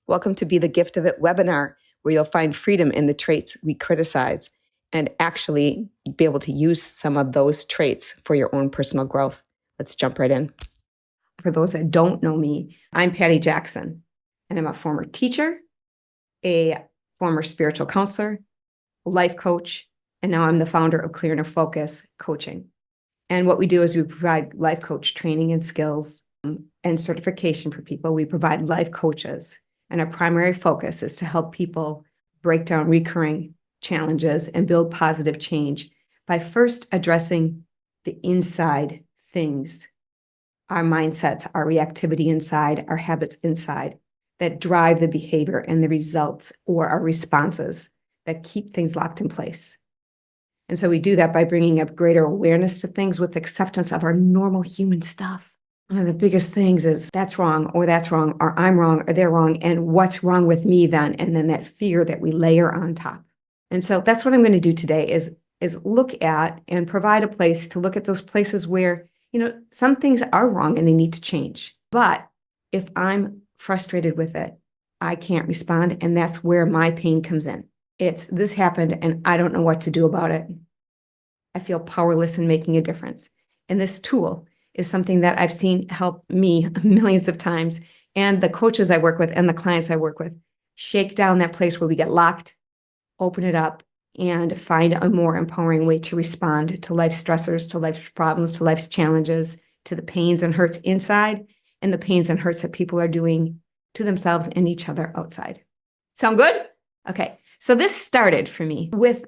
Welcome to Be the Gift of It webinar, where you'll find freedom in the traits we criticize and actually be able to use some of those traits for your own personal growth. Let's jump right in. For those that don't know me, I'm Patty Jackson, and I'm a former teacher, a former spiritual counselor, life coach, and now I'm the founder of Clear Inner Focus Coaching. And what we do is we provide life coach training and skills and certification for people. We provide life coaches, and our primary focus is to help people break down recurring challenges and build positive change by first addressing the inside things, our mindsets, our reactivity inside, our habits inside that drive the behavior and the results or our responses that keep things locked in place. And so we do that by bringing up greater awareness to things with acceptance of our normal human stuff. One of the biggest things is that's wrong, or I'm wrong, or they're wrong, and what's wrong with me then? And then that fear that we layer on top. And so that's what I'm going to do today is look at and provide a place to look at those places where, some things are wrong and they need to change. But if I'm frustrated with it, I can't respond. And that's where my pain comes in. It's this happened and I don't know what to do about it. I feel powerless in making a difference. And this tool is something that I've seen help me millions of times, and the coaches I work with and the clients I work with shake down that place where we get locked, open it up, and find a more empowering way to respond to life's stressors, to life's problems, to life's challenges, to the pains and hurts inside, and the pains and hurts that people are doing to themselves and each other outside. Sound good? Okay. So this started for me with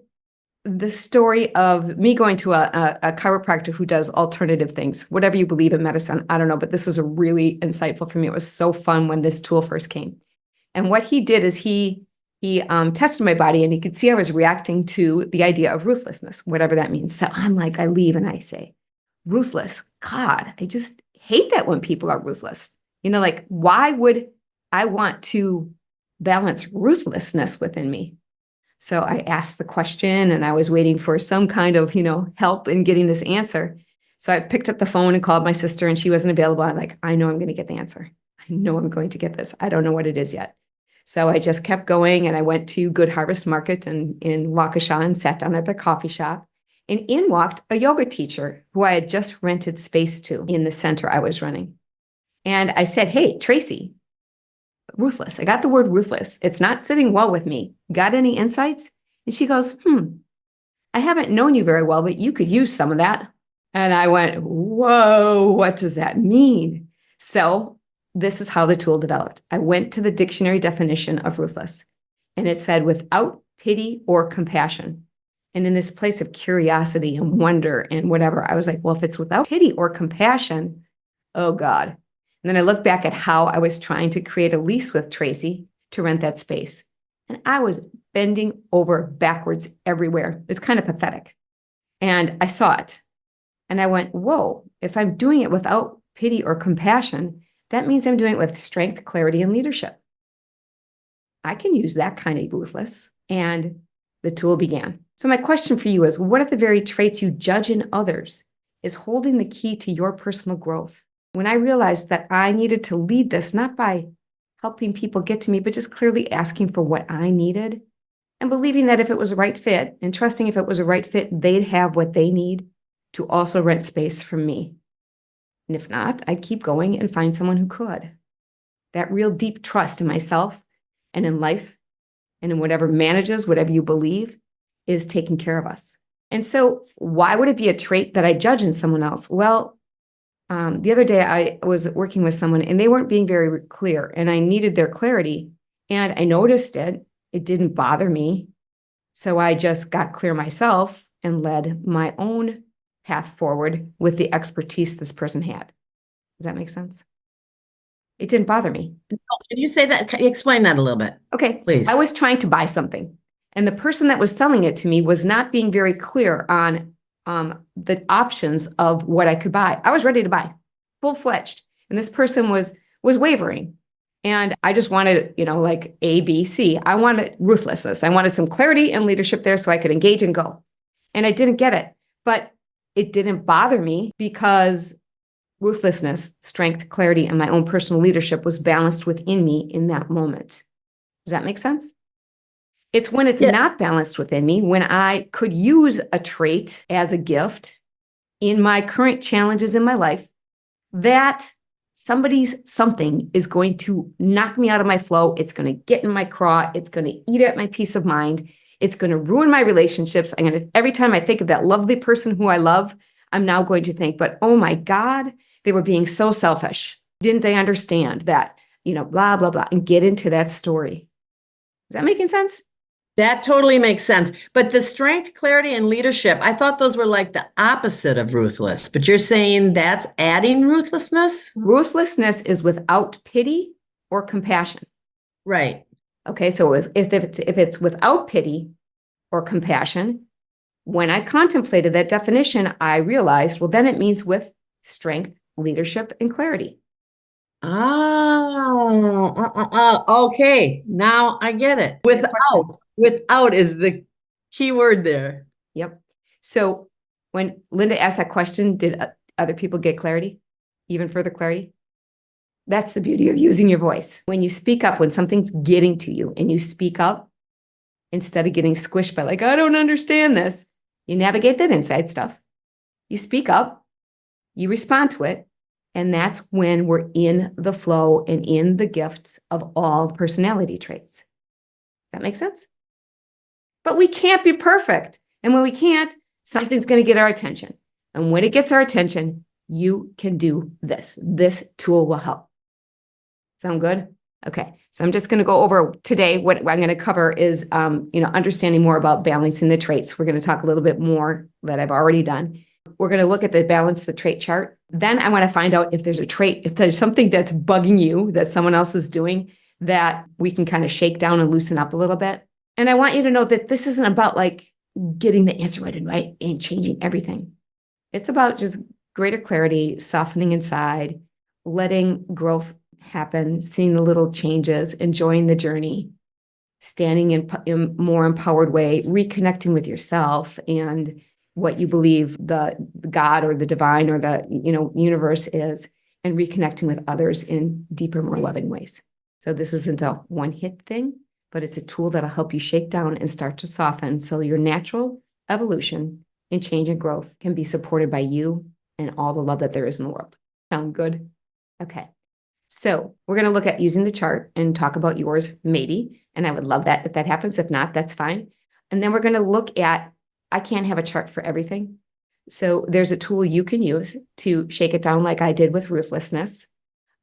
the story of me going to a chiropractor who does alternative things, whatever you believe in medicine. I don't know, but this was really insightful for me. It was so fun when this tool first came. And what he did is he tested my body, and he could see I was reacting to the idea of ruthlessness, whatever that means. So I'm like, I leave and I say, ruthless. God, I just hate that when people are ruthless. Why would I want to balance ruthlessness within me? So I asked the question, and I was waiting for some kind of, help in getting this answer. So I picked up the phone and called my sister, and she wasn't available. I'm like, I know I'm going to get the answer. I know I'm going to get this. I don't know what it is yet. So I just kept going, and I went to Good Harvest Market in Waukesha and sat down at the coffee shop. And in walked a yoga teacher who I had just rented space to in the center I was running. And I said, hey, Tracy, ruthless. I got the word ruthless. It's not sitting well with me. Got any insights? And she goes, I haven't known you very well, but you could use some of that. And I went, whoa, what does that mean? So this is how the tool developed. I went to the dictionary definition of ruthless, and it said without pity or compassion. And in this place of curiosity and wonder and whatever, I was like, well, if it's without pity or compassion, oh God. And then I looked back at how I was trying to create a lease with Tracy to rent that space. And I was bending over backwards everywhere. It was kind of pathetic. And I saw it. And I went, whoa, if I'm doing it without pity or compassion, that means I'm doing it with strength, clarity, and leadership. I can use that kind of ruthless. And the tool began. So my question for you is, what are the very traits you judge in others is holding the key to your personal growth? When I realized that I needed to lead this, not by helping people get to me, but just clearly asking for what I needed and believing that if it was a right fit and trusting if it was a right fit, they'd have what they need to also rent space from me. And if not, I'd keep going and find someone who could. That real deep trust in myself and in life and in whatever manages, whatever you believe, is taking care of us. And so why would it be a trait that I judge in someone else? Well, the other day I was working with someone and they weren't being very clear, and I needed their clarity, and I noticed it. It didn't bother me. So I just got clear myself and led my own path forward with the expertise this person had. Does that make sense? It didn't bother me. Can you say that? Can you explain that a little bit? Okay, please. I was trying to buy something, and the person that was selling it to me was not being very clear on the options of what I could buy. I was ready to buy, full-fledged. And this person was wavering. And I just wanted, like A, B, C. I wanted ruthlessness. I wanted some clarity and leadership there so I could engage and go. And I didn't get it. But it didn't bother me because ruthlessness, strength, clarity, and my own personal leadership was balanced within me in that moment. Does that make sense? It's when it's Yeah. not balanced within me, when I could use a trait as a gift in my current challenges in my life, that somebody's something is going to knock me out of my flow. It's going to get in my craw. It's going to eat at my peace of mind. It's going to ruin my relationships. Every time I think of that lovely person who I love, I'm now going to think, but oh my God, they were being so selfish. Didn't they understand that, blah, blah, blah, and get into that story. Is that making sense? That totally makes sense. But the strength, clarity, and leadership, I thought those were like the opposite of ruthless, but you're saying that's adding ruthlessness? Ruthlessness is without pity or compassion. Right. Okay, so if it's without pity or compassion, when I contemplated that definition, I realized, well, then it means with strength, leadership, and clarity. Okay. Now I get it. Without is the key word there. Yep. So when Linda asked that question, did other people get clarity? Even further clarity? That's the beauty of using your voice. When you speak up, when something's getting to you and you speak up, instead of getting squished by like, I don't understand this, you navigate that inside stuff. You speak up, you respond to it, and that's when we're in the flow and in the gifts of all personality traits. Does that make sense? But we can't be perfect. And when we can't, something's going to get our attention. And when it gets our attention, you can do this. This tool will help. Sound good? Okay. So I'm just going to go over today. What I'm going to cover is, understanding more about balancing the traits. We're going to talk a little bit more that I've already done. We're going to look at the balance the trait chart. Then I want to find out if there's a trait, if there's something that's bugging you that someone else is doing that we can kind of shake down and loosen up a little bit. And I want you to know that this isn't about like getting the answer right and changing everything. It's about just greater clarity, softening inside, letting growth happen, seeing the little changes, enjoying the journey, standing in a more empowered way, reconnecting with yourself and what you believe the God or the divine or the universe is, and reconnecting with others in deeper, more loving ways. So this isn't a one-hit thing, but it's a tool that'll help you shake down and start to soften so your natural evolution and change and growth can be supported by you and all the love that there is in the world. Sound good? Okay. So we're going to look at using the chart and talk about yours, maybe. And I would love that if that happens. If not, that's fine. And then we're going to look at, I can't have a chart for everything. So there's a tool you can use to shake it down like I did with ruthlessness.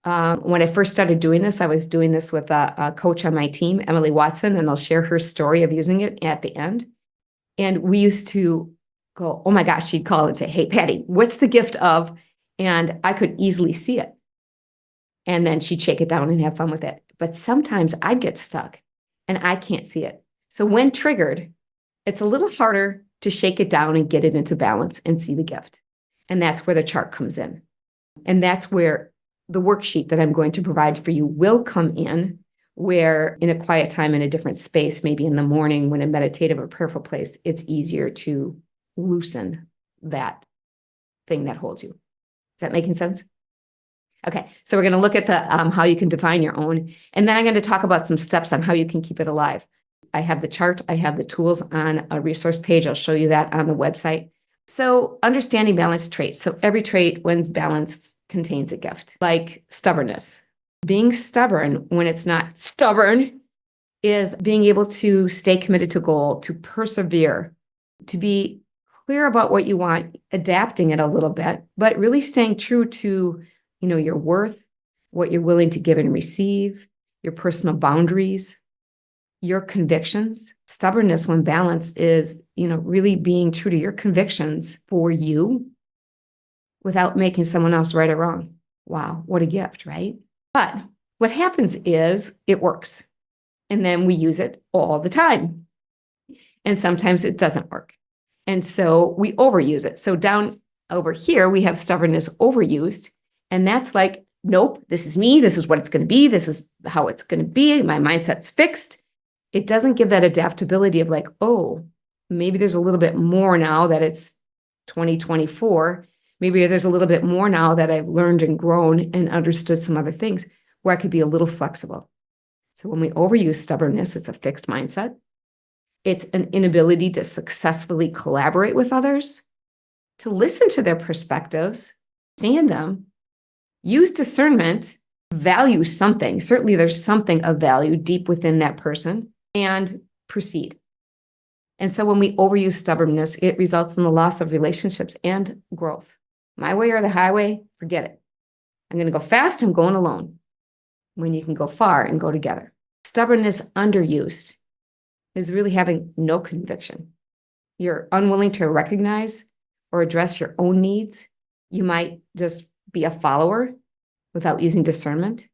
When I first started doing this, I was doing this with a coach on my team, Emily Watson, and I'll share her story of using it at the end. And we used to go, oh my gosh, she'd call and say, hey, Patty, what's the gift of? And I could easily see it. And then she'd shake it down and have fun with it. But sometimes I'd get stuck and I can't see it. So when triggered, it's a little harder to shake it down and get it into balance and see the gift. And that's where the chart comes in. And that's where the worksheet that I'm going to provide for you will come in, where in a quiet time in a different space, maybe in the morning when a meditative or prayerful place, it's easier to loosen that thing that holds you. Is that making sense? Okay, so we're going to look at the how you can define your own, and then I'm going to talk about some steps on how you can keep it alive. I have the chart, I have the tools on a resource page. I'll show you that on the website. So understanding balanced traits. So every trait, when balanced, contains a gift, like stubbornness. Being stubborn when it's not stubborn is being able to stay committed to goal, to persevere, to be clear about what you want, adapting it a little bit, but really staying true to, your worth, what you're willing to give and receive, your personal boundaries, your convictions. Stubbornness, when balanced, is, really being true to your convictions for you without making someone else right or wrong. Wow, what a gift, right? But what happens is it works. And then we use it all the time. And sometimes it doesn't work. And so we overuse it. So down over here, we have stubbornness overused. And that's like, nope, this is me. This is what it's going to be. This is how it's going to be. My mindset's fixed. It doesn't give that adaptability of like, oh, maybe there's a little bit more now that it's 2024. Maybe there's a little bit more now that I've learned and grown and understood some other things where I could be a little flexible. So when we overuse stubbornness, it's a fixed mindset. It's an inability to successfully collaborate with others, to listen to their perspectives, understand them, use discernment, value something. Certainly there's something of value deep within that person, and proceed. And so when we overuse stubbornness, it results in the loss of relationships and growth. My way or the highway, forget it. I'm going to go fast, I'm going alone. When you can go far and go together. Stubbornness underused is really having no conviction. You're unwilling to recognize or address your own needs. You might just be a follower without using discernment,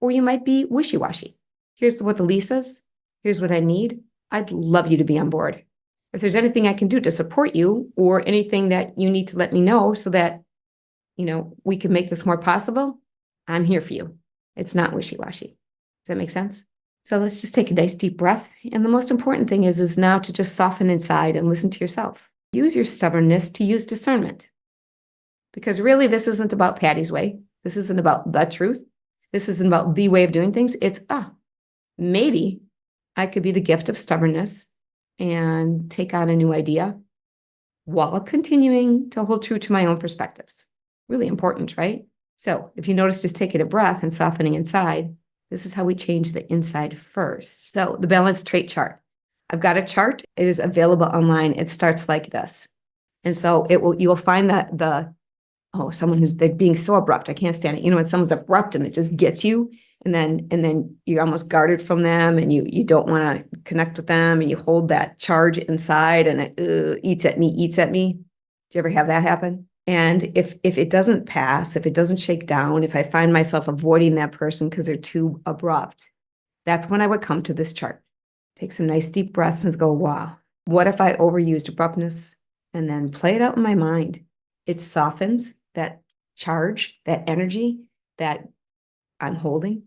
or you might be wishy-washy. Here's what the lease is. Here's what I need. I'd love you to be on board. If there's anything I can do to support you or anything that you need to let me know so that, we can make this more possible, I'm here for you. It's not wishy-washy. Does that make sense? So let's just take a nice deep breath. And the most important thing is now to just soften inside and listen to yourself. Use your stubbornness to use discernment. Because really, this isn't about Patty's way. This isn't about the truth. This isn't about the way of doing things. It's, maybe I could be the gift of stubbornness and take on a new idea while continuing to hold true to my own perspectives. Really important, right? So if you notice, just taking a breath and softening inside, this is how we change the inside first. So the balanced trait chart. I've got a chart. It is available online. It starts like this. And so you'll find that someone who's being so abrupt. I can't stand it. When someone's abrupt and it just gets you, and then you're almost guarded from them and you don't want to connect with them and you hold that charge inside and it eats at me. Do you ever have that happen? And if it doesn't pass, if it doesn't shake down, if I find myself avoiding that person because they're too abrupt, that's when I would come to this chart. Take some nice deep breaths and go, wow, what if I overused abruptness? And then play it out in my mind. It softens that charge, that energy that I'm holding.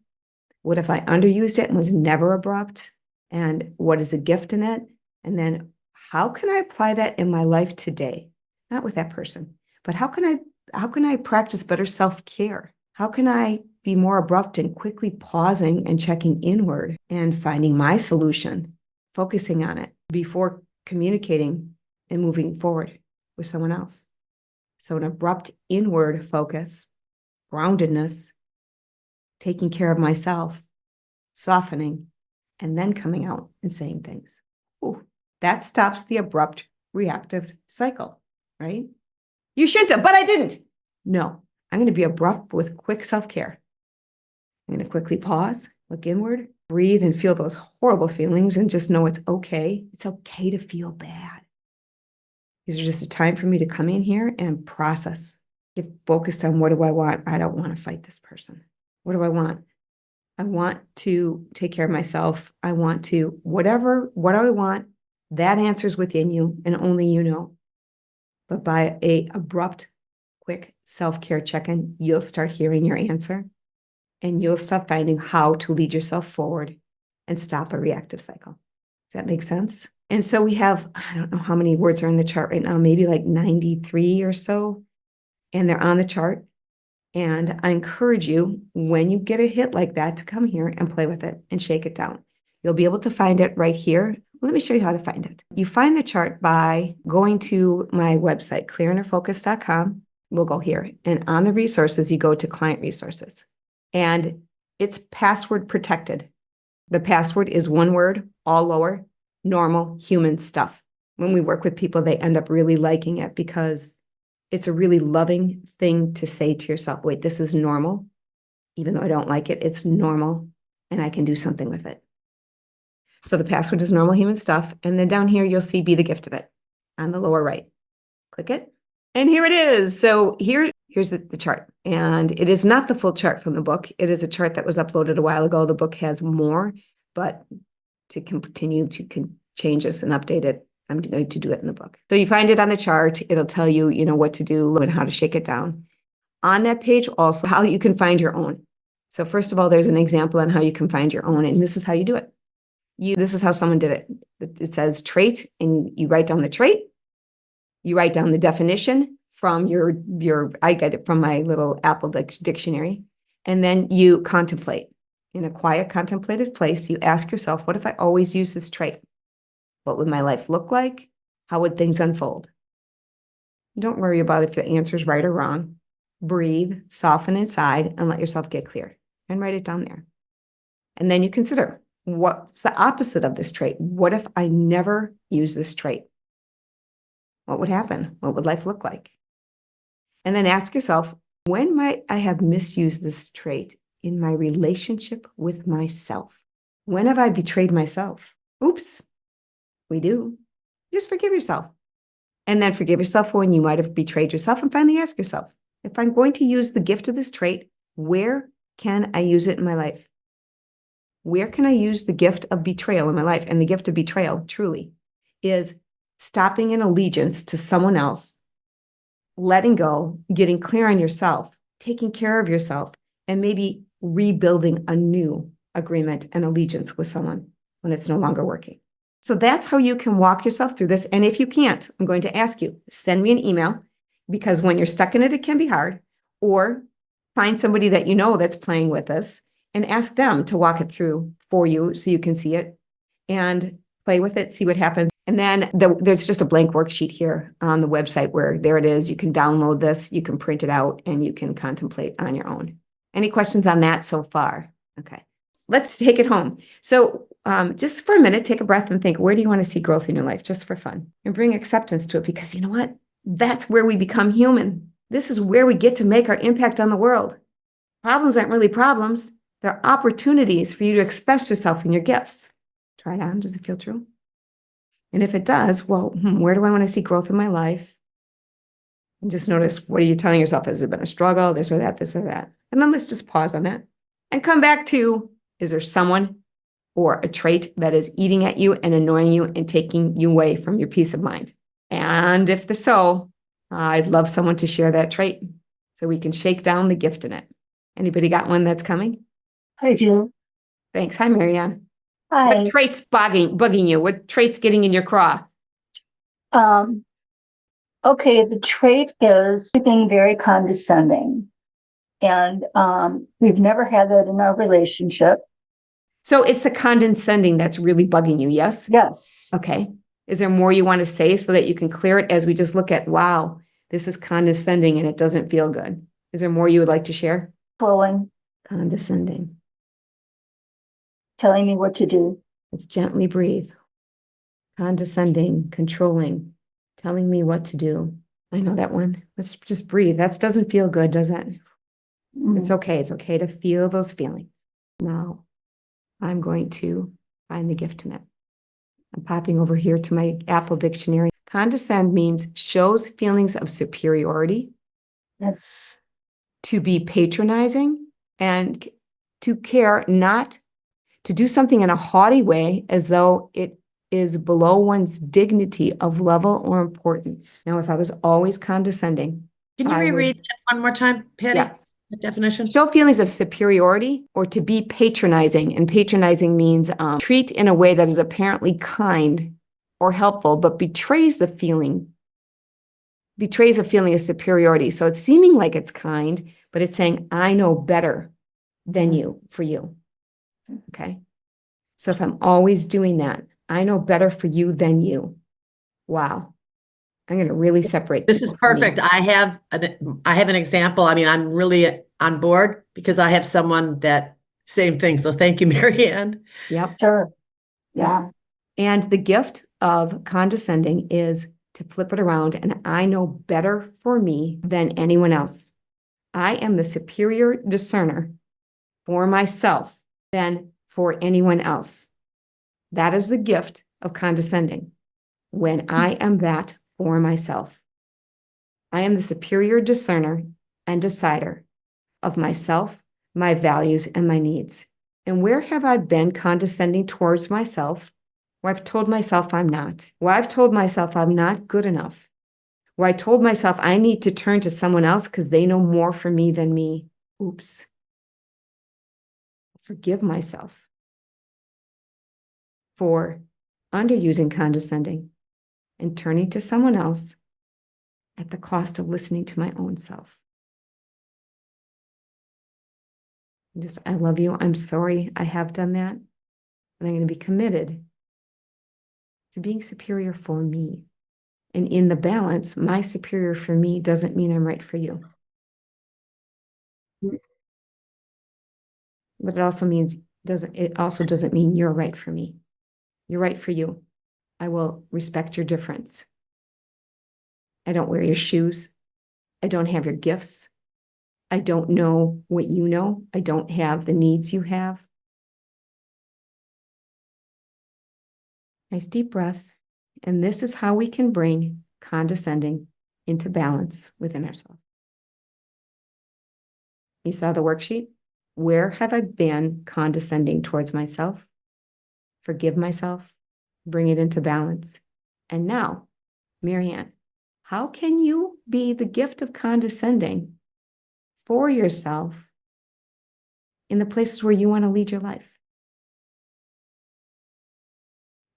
What if I underused it and was never abrupt? And what is the gift in it? And then how can I apply that in my life today? Not with that person, but how can I practice better self-care? How can I be more abrupt and quickly pausing and checking inward and finding my solution, focusing on it before communicating and moving forward with someone else? So an abrupt inward focus, groundedness, taking care of myself, softening, and then coming out and saying things. Ooh, that stops the abrupt reactive cycle, right? You shouldn't have, but I didn't. No, I'm going to be abrupt with quick self-care. I'm going to quickly pause, look inward, breathe, and feel those horrible feelings and just know it's okay. It's okay to feel bad. These are just a time for me to come in here and process. Get focused on, what do I want? I don't want to fight this person. What do I want? I want to take care of myself. I want to, what do I want? That answer's within you and only you know. But by a abrupt, quick self-care check-in, you'll start hearing your answer and you'll start finding how to lead yourself forward and stop a reactive cycle. Does that make sense? And so we have, I don't know how many words are in the chart right now, maybe like 93 or so, and they're on the chart. And I encourage you, when you get a hit like that, to come here and play with it and shake it down. You'll be able to find it right here. Let me show you how to find it. You find the chart by going to my website, clearinnerfocus.com. We'll go here. And on the resources, you go to client resources. And it's password protected. The password is one word, all lower, normal, human stuff. When we work with people, they end up really liking it because it's a really loving thing to say to yourself, wait, this is normal. Even though I don't like it, it's normal and I can do something with it. So the password is normal human stuff. And then down here, you'll see be the gift of it on the lower right. Click it. And here it is. So here's the chart. And it is not the full chart from the book. It is a chart that was uploaded a while ago. The book has more, but to continue to change this and update it, I'm going to do it in the book. So you find it on the chart. It'll tell you, what to do and how to shake it down. On that page also, how you can find your own. So first of all, there's an example on how you can find your own. And this is how you do it. This is how someone did it. It says trait, and you write down the trait. You write down the definition from I get it from my little Apple dictionary. And then you contemplate. in a quiet, contemplative place, you ask yourself, what if I always use this trait? What would my life look like? How would things unfold? Don't worry about if the answer is right or wrong. Breathe, soften inside, and let yourself get clear. And write it down there. And then you consider, what's the opposite of this trait? What if I never use this trait? What would happen? What would life look like? And then ask yourself, when might I have misused this trait in my relationship with myself? When have I betrayed myself? Oops, we do. Just forgive yourself. And then forgive yourself for when you might have betrayed yourself, and finally ask yourself, if I'm going to use the gift of this trait, where can I use it in my life? Where can I use the gift of betrayal in my life? And the gift of betrayal, truly, is stopping an allegiance to someone else, letting go, getting clear on yourself, taking care of yourself, and maybe rebuilding a new agreement and allegiance with someone when it's no longer working. So that's how you can walk yourself through this. And if you can't, I'm going to ask you, send me an email, because when you're stuck in it, it can be hard. Or find somebody that you know that's playing with this and ask them to walk it through for you so you can see it and play with it, see what happens. And then there's just a blank worksheet here on the website where there it is. You can download this, you can print it out, and you can contemplate on your own. Any questions on that so far? Okay, let's take it home. So just for a minute, take a breath and think, where do you want to see growth in your life, just for fun? And bring acceptance to it, because you know what? That's where we become human. This is where we get to make our impact on the world. Problems aren't really problems. They're opportunities for you to express yourself and your gifts. Try it on. Does it feel true? And if it does, well, where do I want to see growth in my life? And just notice, what are you telling yourself? Has it been a struggle, this or that, this or that? And then let's just pause on that and come back to, is there someone or a trait that is eating at you and annoying you and taking you away from your peace of mind? And if the so, I'd love someone to share that trait so we can shake down the gift in it. Anybody got one that's coming? I do. Thanks. Hi, Marianne. Hi. What trait's bugging you? What trait's getting in your craw? Okay, the trait is being very condescending. And we've never had that in our relationship. So it's the condescending that's really bugging you, yes? Yes. Okay. Is there more you want to say so that you can clear it as we just look at, wow, this is condescending and it doesn't feel good? Is there more you would like to share? Controlling, Condescending. telling me what to do. Let's gently breathe. Condescending, controlling, telling me what to do. I know that one. Let's just breathe. That doesn't feel good, does it? It's okay. It's okay to feel those feelings. Now, I'm going to find the gift in it. I'm popping over here to my Apple dictionary. Condescend means shows feelings of superiority, Yes. to be patronizing, and to care, not to do something in a haughty way as though it is below one's dignity of level or importance. Now, if I was always condescending, Can you I would- reread that one more time, Patty? Yes. The definition? Show feelings of superiority, or to be patronizing. And patronizing means treat in a way that is apparently kind or helpful, but betrays a feeling of superiority. So it's seeming like it's kind, but it's saying, I know better than you for you. Okay. So if I'm always doing that, I know better for you than you. Wow. I'm going to really separate. This is people from me. perfect. I have an example. I mean, I'm really on board because I have someone that same thing. So thank you, Marianne. Yep. Sure. Yeah. And the gift of condescending is to flip it around, and I know better for me than anyone else. I am the superior discerner for myself than for anyone else. That is the gift of condescending. When I am that for myself, I am the superior discerner and decider of myself, my values, and my needs. And where have I been condescending towards myself? Where I've told myself I'm not. Where I've told myself I'm not good enough. Where I told myself I need to turn to someone else because they know more for me than me. Oops. Forgive myself for underusing condescending and turning to someone else at the cost of listening to my own self. Just, I love you. I'm sorry I have done that. And I'm going to be committed to being superior for me. And in the balance, my superior for me doesn't mean I'm right for you. But it also doesn't mean you're right for me. You're right for you. I will respect your difference. I don't wear your shoes. I don't have your gifts. I don't know what you know. I don't have the needs you have. Nice deep breath. And this is how we can bring condescending into balance within ourselves. You saw the worksheet? Where have I been condescending towards myself? Forgive myself, bring it into balance. And now, Marianne, how can you be the gift of condescending for yourself in the places where you want to lead your life?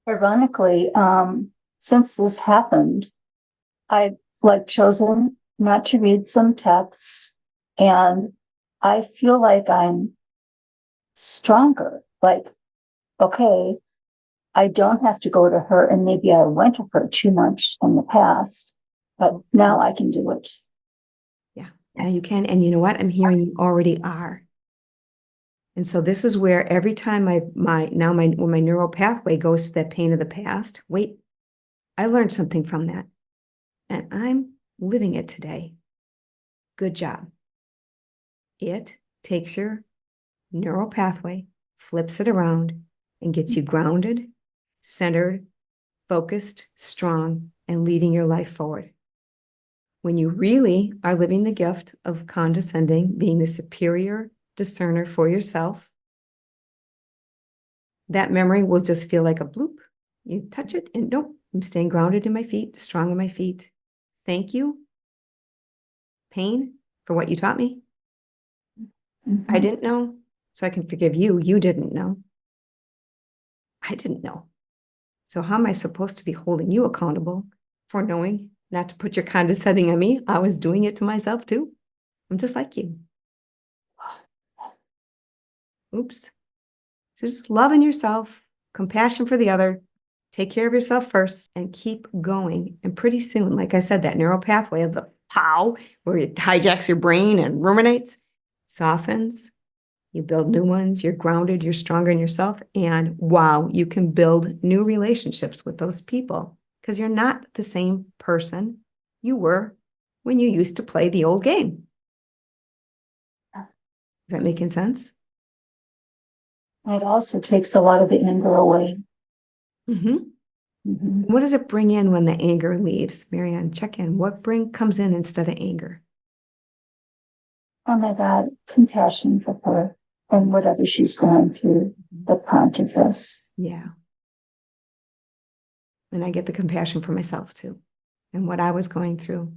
Ironically, since this happened, I've chosen not to read some texts, and I feel like I'm stronger. Like, okay, I don't have to go to her, and maybe I went to her too much in the past, but now I can do it. Yeah, now you can. And you know what? I'm hearing you already are. And so this is where every time when my neural pathway goes to that pain of the past, wait, I learned something from that. And I'm living it today. Good job. It takes your neural pathway, flips it around, and gets you grounded, centered, focused, strong, and leading your life forward. When you really are living the gift of condescending, being the superior discerner for yourself, that memory will just feel like a bloop. You touch it and nope, I'm staying grounded in my feet, strong in my feet. Thank you, pain, for what you taught me. I didn't know, so I can forgive you. You didn't know. I didn't know. So how am I supposed to be holding you accountable for knowing not to put your condescending on me? I was doing it to myself too. I'm just like you. Oops. So just loving yourself, compassion for the other, take care of yourself first, and keep going. And pretty soon, like I said, that neural pathway of the pow, where it hijacks your brain and ruminates, softens. You build new ones, you're grounded, you're stronger in yourself, and wow, you can build new relationships with those people because you're not the same person you were when you used to play the old game. Is that making sense? And it also takes a lot of the anger away. What does it bring in when the anger leaves? Marianne, check in. What comes in instead of anger? Oh my God, compassion for her and whatever she's going through that prompted this. Yeah. And I get the compassion for myself too, and what I was going through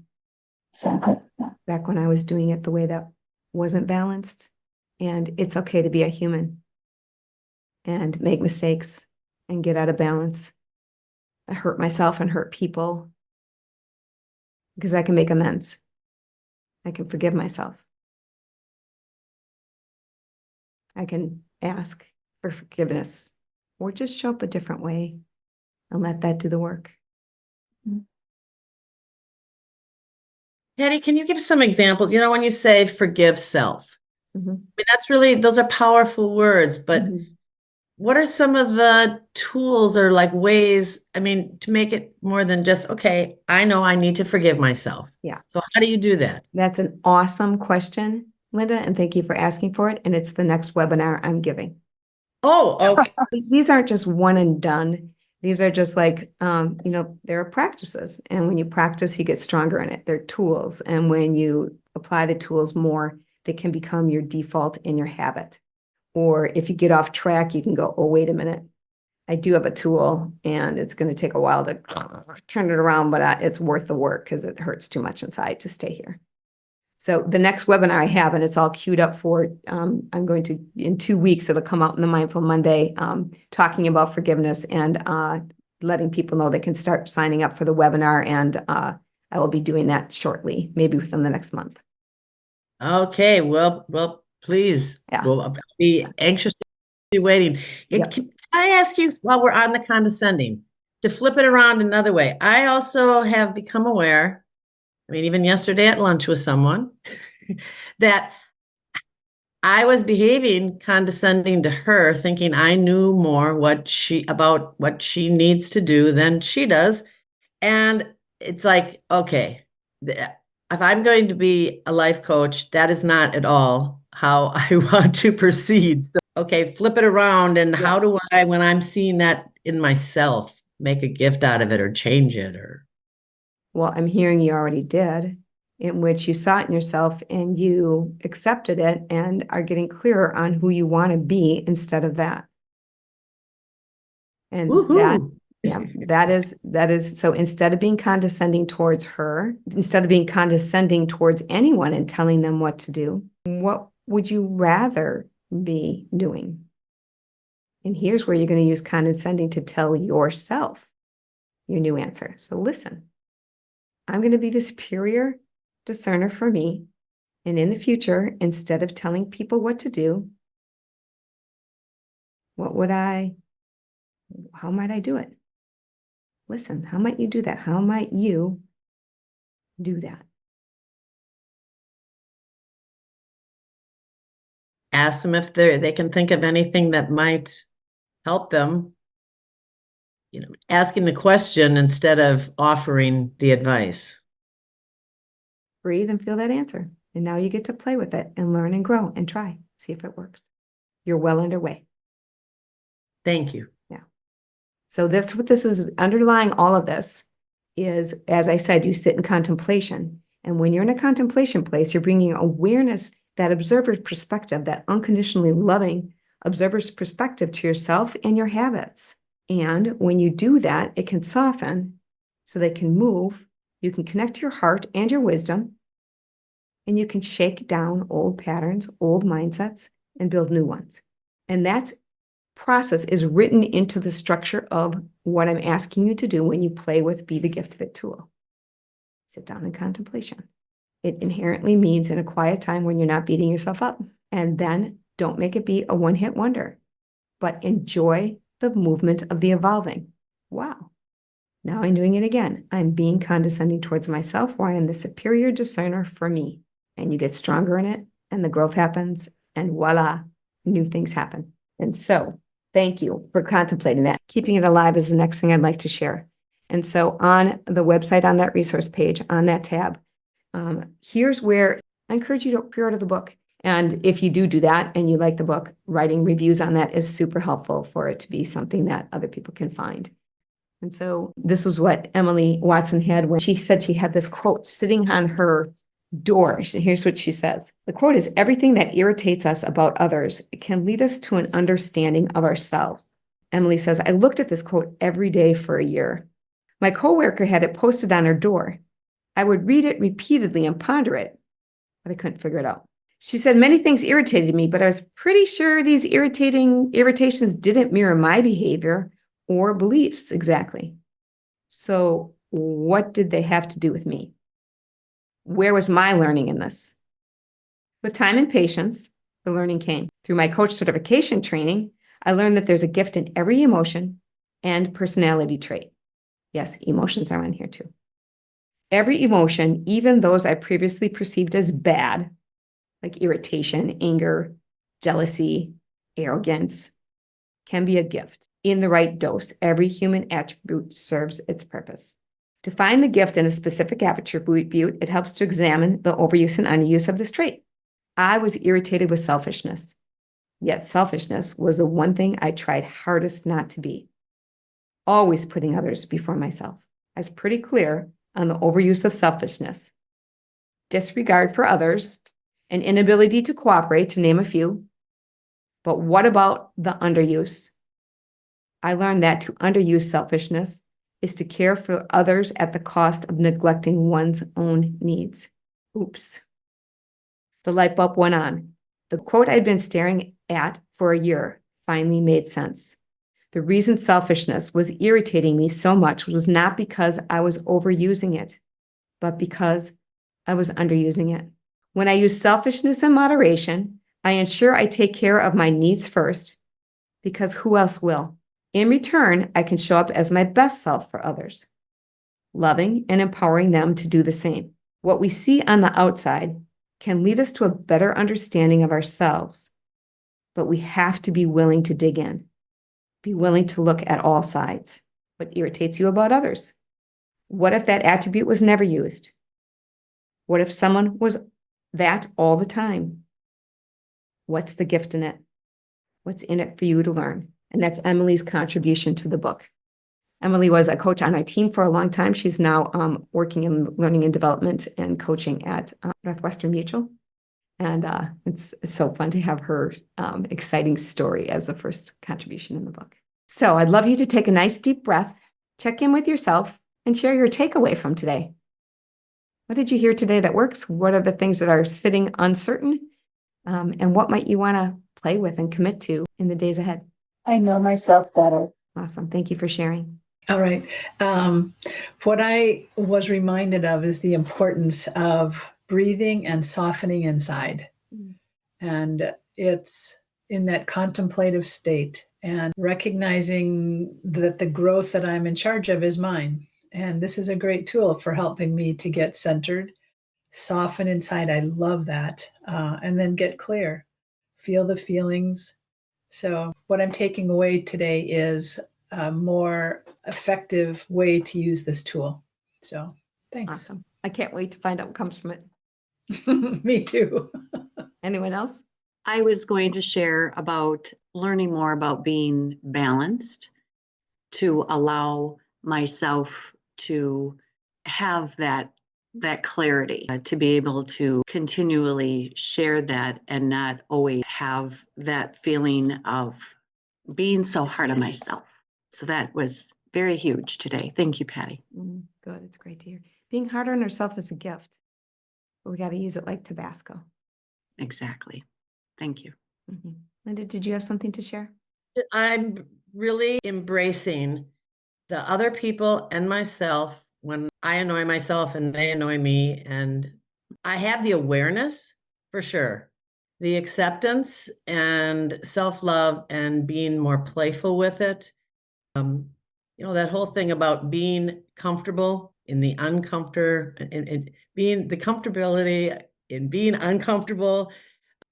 Exactly. Yeah. back when I was doing it the way that wasn't balanced. And it's okay to be a human and make mistakes and get out of balance. I hurt myself and hurt people because I can make amends. I can forgive myself. I can ask for forgiveness or just show up a different way and let that do the work. Patty, can you give some examples? You know, when you say forgive self, I mean, that's really, those are powerful words, but what are some of the tools or like ways, I mean, to make it more than just, okay, I know I need to forgive myself. Yeah. So how do you do that? That's an awesome question, Linda, and thank you for asking for it. And it's the next webinar I'm giving. Oh, okay. These aren't just one and done. These are just like, there are practices. And when you practice, you get stronger in it. They're tools. And when you apply the tools more, they can become your default in your habit. Or if you get off track, you can go, oh, wait a minute. I do have a tool and it's going to take a while to turn it around, but it's worth the work because it hurts too much inside to stay here. So the next webinar I have, and it's all queued up for, I'm going to, in 2 weeks, it'll come out in the Mindful Monday, talking about forgiveness and letting people know they can start signing up for the webinar. And I will be doing that shortly, maybe within the next month. Okay, well, Please. Yeah. Well, I'll be anxiously waiting. Yep. Can I ask you, while we're on the condescending, to flip it around another way? I also have become aware, I mean, even yesterday at lunch with someone, that I was behaving condescending to her, thinking I knew more about what she needs to do than she does. And it's like, okay, if I'm going to be a life coach, that is not at all how I want to proceed. So, okay, flip it around. And how do I, when I'm seeing that in myself, make a gift out of it or change it? Or Well, I'm hearing you already did, in which you saw it in yourself and you accepted it and are getting clearer on who you want to be instead of that. And woohoo. that is, so instead of being condescending towards her, instead of being condescending towards anyone and telling them what to do, what would you rather be doing? And here's where you're going to use condescending to tell yourself your new answer. So listen, I'm going to be the superior discerner for me. And in the future, instead of telling people what to do, how might I do it? Listen, how might you do that? How might you do that? Ask them if they can think of anything that might help them. You know, asking the question instead of offering the advice. Breathe and feel that answer. And now you get to play with it and learn and grow and try, see if it works. You're well underway. Thank you. Yeah. So that's what this is underlying all of this is, as I said, you sit in contemplation. And when you're in a contemplation place, you're bringing awareness, that observer's perspective, that unconditionally loving observer's perspective to yourself and your habits. And when you do that, it can soften so they can move. You can connect to your heart and your wisdom, and you can shake down old patterns, old mindsets, and build new ones. And that process is written into the structure of what I'm asking you to do when you play with Be the Gift of It tool. Sit down in contemplation. It inherently means in a quiet time when you're not beating yourself up. And then don't make it be a one-hit wonder, but enjoy the movement of the evolving. Wow. Now I'm doing it again. I'm being condescending towards myself, where I am the superior discerner for me. And you get stronger in it, and the growth happens, and voila, new things happen. And so thank you for contemplating that. Keeping it alive is the next thing I'd like to share. And so on the website, on that resource page, on that tab, here's where I encourage you to pre-order the book. And if you do that and you like the book, writing reviews on that is super helpful for it to be something that other people can find. And so this was what Emily Watson had when she said she had this quote sitting on her door. Here's what she says. The quote is, "Everything that irritates us about others can lead us to an understanding of ourselves." Emily says, "I looked at this quote every day for a year. My coworker had it posted on her door. I would read it repeatedly and ponder it, but I couldn't figure it out." She said, "Many things irritated me, but I was pretty sure these irritations didn't mirror my behavior or beliefs exactly. So what did they have to do with me? Where was my learning in this?" With time and patience, the learning came. Through my coach certification training, I learned that there's a gift in every emotion and personality trait. Yes, emotions are on here too. Every emotion, even those I previously perceived as bad, like irritation, anger, jealousy, arrogance, can be a gift. In the right dose, every human attribute serves its purpose. To find the gift in a specific attribute, it helps to examine the overuse and underuse of this trait. I was irritated with selfishness, yet selfishness was the one thing I tried hardest not to be. Always putting others before myself. I was pretty clear on the overuse of selfishness. Disregard for others, an inability to cooperate, to name a few. But what about the underuse? I learned that to underuse selfishness is to care for others at the cost of neglecting one's own needs. Oops. The light bulb went on. The quote I'd been staring at for a year finally made sense. The reason selfishness was irritating me so much was not because I was overusing it, but because I was underusing it. When I use selfishness in moderation, I ensure I take care of my needs first because who else will? In return, I can show up as my best self for others, loving and empowering them to do the same. What we see on the outside can lead us to a better understanding of ourselves, but we have to be willing to dig in, be willing to look at all sides. What irritates you about others? What if that attribute was never used? What if someone was that all the time? What's the gift in it? What's in it for you to learn? And that's Emily's contribution to the book. Emily was a coach on our team for a long time. She's now working in learning and development and coaching at Northwestern Mutual. And it's so fun to have her exciting story as the first contribution in the book. So I'd love you to take a nice deep breath, check in with yourself, and share your takeaway from today. What did you hear today that works? What are the things that are sitting uncertain? And what might you want to play with and commit to in the days ahead? I know myself better. Awesome. Thank you for sharing. All right. What I was reminded of is the importance of breathing and softening inside. And it's in that contemplative state and recognizing that the growth that I'm in charge of is mine. And this is a great tool for helping me to get centered, soften inside. I love that. And then get clear, feel the feelings. So what I'm taking away today is a more effective way to use this tool. So thanks. Awesome. I can't wait to find out what comes from it. Me too. Anyone else? I was going to share about learning more about being balanced to allow myself to have that clarity, to be able to continually share that and not always have that feeling of being so hard on myself. So that was very huge today. Thank you, Patty. Good. It's great to hear. Being hard on ourselves is a gift, but we got to use it like Tabasco. Exactly. Thank you. Linda, did you have something to share? I'm really embracing the other people and myself when I annoy myself and they annoy me. And I have the awareness for sure, the acceptance and self-love and being more playful with it. That whole thing about being comfortable in the uncomfortable and being the comfortability in being uncomfortable.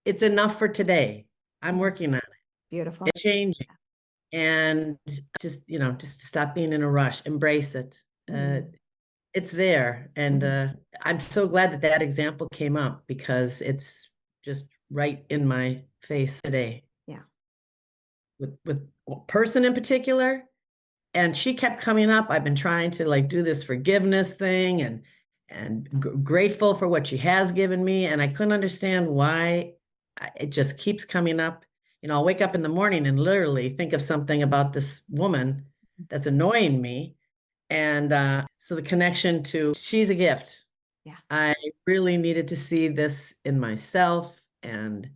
It's enough for today. I'm working on it. Beautiful. It's changing. And just to stop being in a rush, embrace it. It's there. And I'm so glad that example came up because it's just right in my face today. Yeah. With a person in particular. And she kept coming up. I've been trying to do this forgiveness thing and grateful for what she has given me. And I couldn't understand why it just keeps coming up. I'll wake up in the morning and literally think of something about this woman that's annoying me. And so the connection to she's a gift. Yeah. I really needed to see this in myself and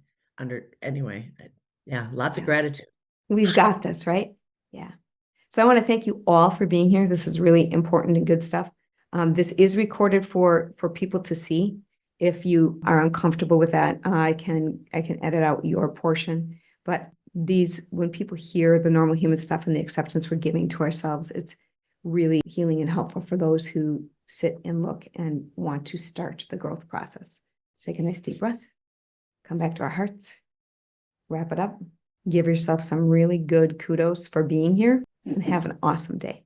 lots of gratitude. We've got this, right? Yeah. So I want to thank you all for being here. This is really important and good stuff. This is recorded for people to see. If you are uncomfortable with that, I can edit out your portion. But when people hear the normal human stuff and the acceptance we're giving to ourselves, it's really healing and helpful for those who sit and look and want to start the growth process. Let's take a nice deep breath, come back to our hearts, wrap it up, give yourself some really good kudos for being here, and have an awesome day.